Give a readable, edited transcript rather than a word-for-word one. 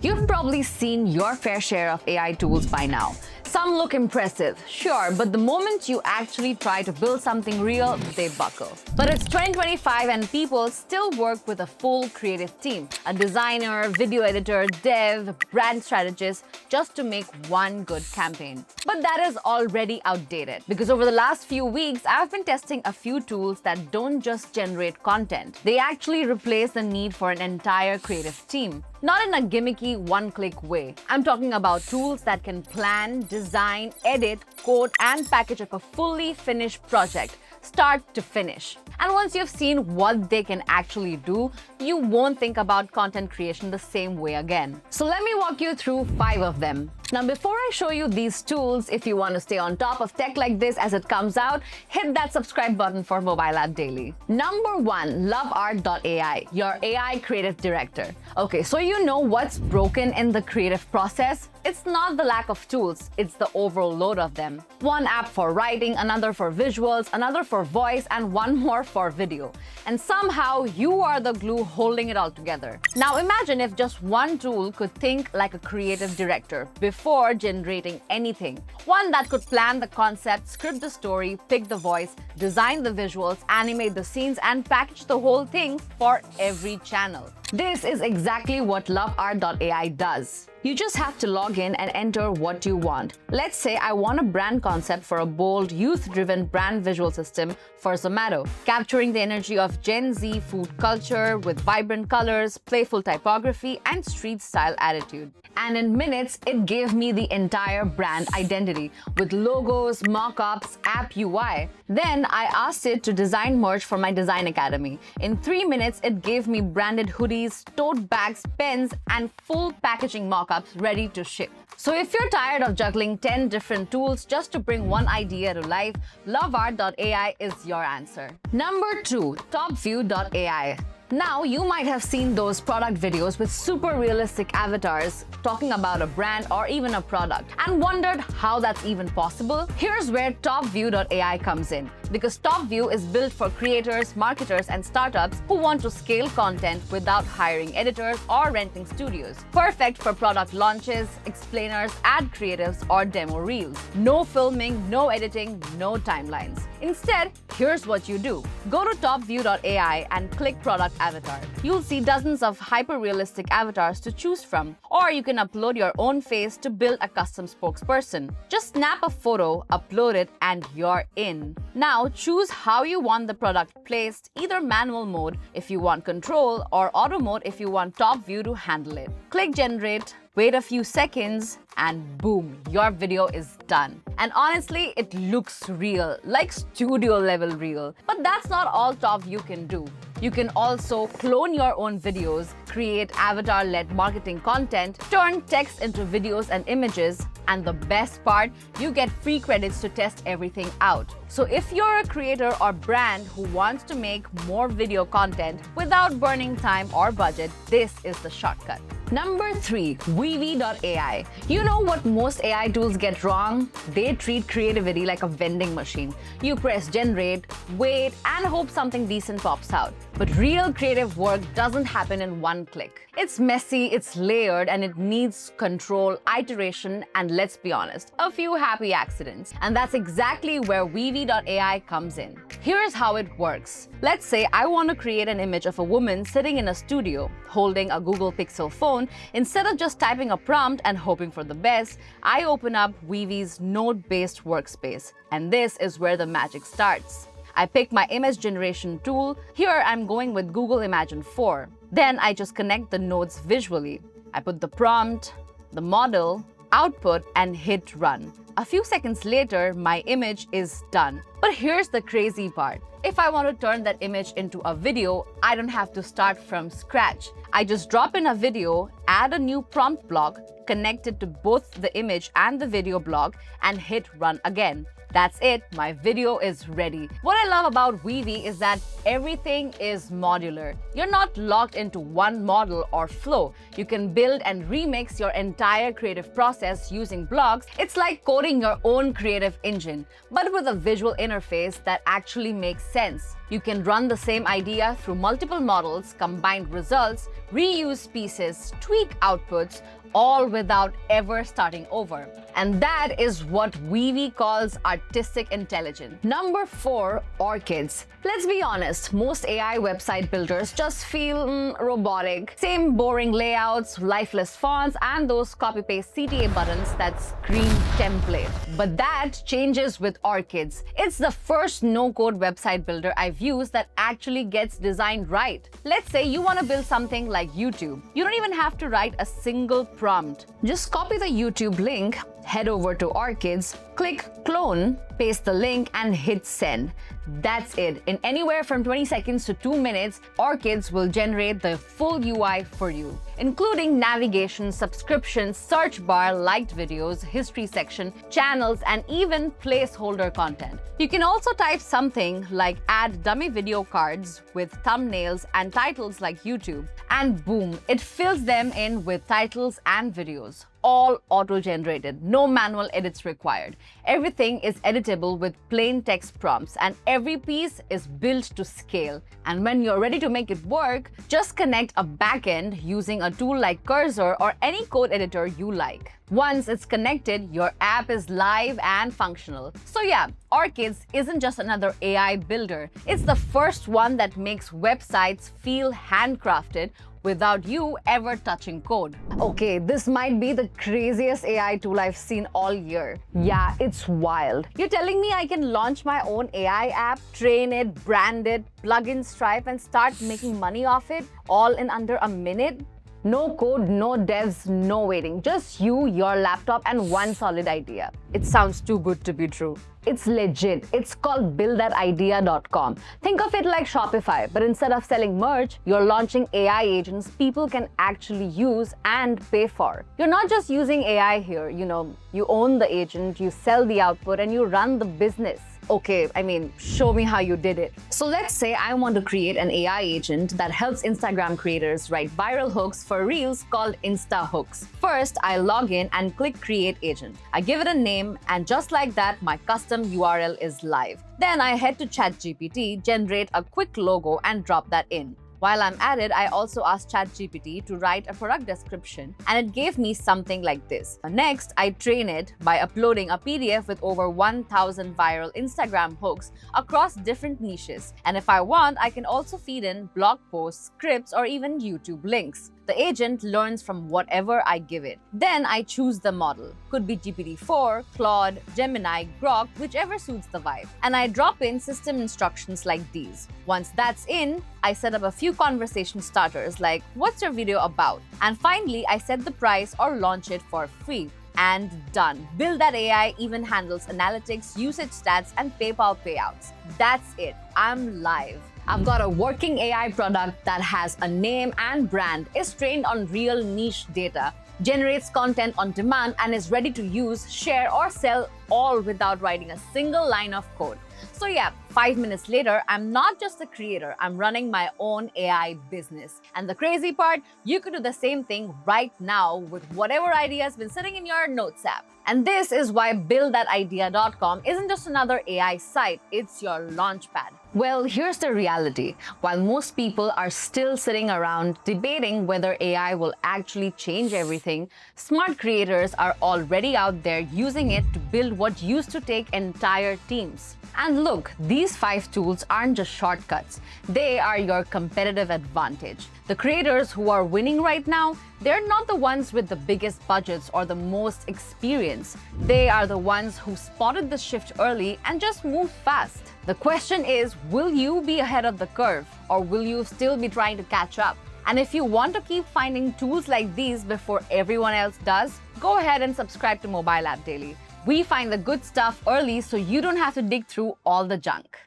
You've probably seen your fair share of AI tools by now. Some look impressive, sure, but the moment you actually try to build something real, they buckle. But it's 2025 and people still work with a full creative team, a designer, video editor, dev, brand strategist, just to make one good campaign. But that is already outdated because over the last few weeks, I've been testing a few tools that don't just generate content. They actually replace the need for an entire creative team. Not in a gimmicky, one-click way. I'm talking about tools that can plan, design, edit, code, and package up a fully finished project, start to finish. And once you've seen what they can actually do, you won't think about content creation the same way again. So let me walk you through 5 of them. Now, before I show you these tools, if you want to stay on top of tech like this as it comes out, hit that subscribe button for Mobile App Daily. Number 1, Lovart.ai, your AI creative director. Okay, so you know what's broken in the creative process? It's not the lack of tools, it's the overload of them. One app for writing, another for visuals, another for voice, and one more for video. And somehow you are the glue holding it all together. Now imagine if just one tool could think like a creative director before generating anything. One that could plan the concept, script the story, pick the voice, design the visuals, animate the scenes, and package the whole thing for every channel. This is exactly what Lovart.ai does. You just have to log in and enter what you want. Let's say I want a brand concept for a bold, youth-driven brand visual system for Zomato, capturing the energy of Gen Z food culture with vibrant colors, playful typography, and street-style attitude. And in minutes, it gave me the entire brand identity with logos, mockups, app UI. Then I asked it to design merch for my design academy. In 3 minutes, it gave me branded hoodies, tote bags, pens, and full packaging mockups ready to ship. So if you're tired of juggling 10 different tools just to bring one idea to life, Lovart.ai is your answer. Number 2, TopView.ai. Now, you might have seen those product videos with super realistic avatars talking about a brand or even a product and wondered how that's even possible. Here's where TopView.ai comes in, because TopView is built for creators, marketers, and startups who want to scale content without hiring editors or renting studios. Perfect for product launches, explainers, ad creatives, or demo reels. No filming, no editing, no timelines. Instead, here's what you do. Go to TopView.ai and click Product Avatar. You'll see dozens of hyper-realistic avatars to choose from, or you can upload your own face to build a custom spokesperson. Just snap a photo, upload it, and you're in. Now, choose how you want the product placed, either manual mode if you want control, or auto mode if you want TopView to handle it. Click Generate, wait a few seconds, and boom, your video is done. And honestly, it looks real, like studio level real. But that's not all TopView can do. You can also clone your own videos, create avatar-led marketing content, turn text into videos and images, and the best part, you get free credits to test everything out. So if you're a creator or brand who wants to make more video content without burning time or budget, this is the shortcut. Number 3, Weavy.ai. You know what most AI tools get wrong? They treat creativity like a vending machine. You press generate, wait, and hope something decent pops out. But real creative work doesn't happen in one click. It's messy, it's layered, and it needs control, iteration, and let's be honest, a few happy accidents. And that's exactly where Weavy.ai comes in. Here's how it works. Let's say I want to create an image of a woman sitting in a studio, holding a Google Pixel phone. Instead of just typing a prompt and hoping for the best, I open up Weavy's node-based workspace. And this is where the magic starts. I pick my image generation tool. Here I'm going with Google Imagen 4. Then I just connect the nodes visually. I put the prompt, the model, output, and hit run. A few seconds later, my image is done. But here's the crazy part. If I want to turn that image into a video, I don't have to start from scratch. I just drop in a video, add a new prompt block, connect it to both the image and the video block, and hit run again. That's it, my video is ready. What I love about Weavy is that everything is modular. You're not locked into one model or flow. You can build and remix your entire creative process using blocks. It's like coding your own creative engine, but with a visual interface interface that actually makes sense. You can run the same idea through multiple models, combine results, reuse pieces, tweak outputs, all without ever starting over. And that is what Weavy calls artistic intelligence. Number 4, Orchids. Let's be honest, most AI website builders just feel robotic. Same boring layouts, lifeless fonts, and those copy-paste CTA buttons that scream template. But that changes with Orchids. It's the first no-code website builder I've used that actually gets designed right. Let's say you want to build something like YouTube. You don't even have to write a single prompt. Just copy the YouTube link, head over to Orchids, click clone, paste the link, and hit send. That's it. In anywhere from 20 seconds to 2 minutes, Orchids will generate the full UI for you, including navigation, subscriptions, search bar, liked videos, history section, channels, and even placeholder content. You can also type something like add dummy video cards with thumbnails and titles like YouTube, and boom, it fills them in with titles and videos. All auto-generated, no manual edits required. Everything is editable with plain text prompts, and every piece is built to scale. And when you're ready to make it work, just connect a backend using a tool like Cursor or any code editor you like. Once it's connected, your app is live and functional. So yeah, Orchids isn't just another AI builder. It's the first one that makes websites feel handcrafted without you ever touching code. Okay, this might be the craziest AI tool I've seen all year. Yeah, it's wild. You're telling me I can launch my own AI app, train it, brand it, plug in Stripe, and start making money off it all in under a minute? No code, no devs, no waiting. Just you, your laptop, and one solid idea. It sounds too good to be true. It's legit. It's called BuildThatIdea.com. Think of it like Shopify, but instead of selling merch, you're launching AI agents people can actually use and pay for. You're not just using AI here, you own the agent, you sell the output, and you run the business. Okay, show me how you did it. So let's say I want to create an AI agent that helps Instagram creators write viral hooks for Reels called Insta Hooks. First, I log in and click Create Agent. I give it a name, and just like that, my custom URL is live. Then I head to ChatGPT, generate a quick logo, and drop that in. While I'm at it, I also asked ChatGPT to write a product description, and it gave me something like this. Next, I train it by uploading a PDF with over 1,000 viral Instagram hooks across different niches. And if I want, I can also feed in blog posts, scripts, or even YouTube links. The agent learns from whatever I give it. Then I choose the model. Could be GPT-4, Claude, Gemini, Grok, whichever suits the vibe. And I drop in system instructions like these. Once that's in, I set up a few conversation starters like, what's your video about? And finally, I set the price or launch it for free. And done. Build That AI even handles analytics, usage stats, and PayPal payouts. That's it. I'm live. I've got a working AI product that has a name and brand, is trained on real niche data, generates content on demand, and is ready to use, share, or sell all without writing a single line of code. So yeah, 5 minutes later, I'm not just a creator, I'm running my own AI business. And the crazy part, you could do the same thing right now with whatever idea has been sitting in your notes app. And this is why BuildThatIdea.com isn't just another AI site, it's your launchpad. Well, here's the reality. While most people are still sitting around debating whether AI will actually change everything, smart creators are already out there using it to build what used to take entire teams. And look, these 5 tools aren't just shortcuts. They are your competitive advantage. The creators who are winning right now, they're not the ones with the biggest budgets or the most experience. They are the ones who spotted the shift early and just moved fast. The question is, will you be ahead of the curve, or will you still be trying to catch up? And if you want to keep finding tools like these before everyone else does, go ahead and subscribe to Mobile App Daily. We find the good stuff early so you don't have to dig through all the junk.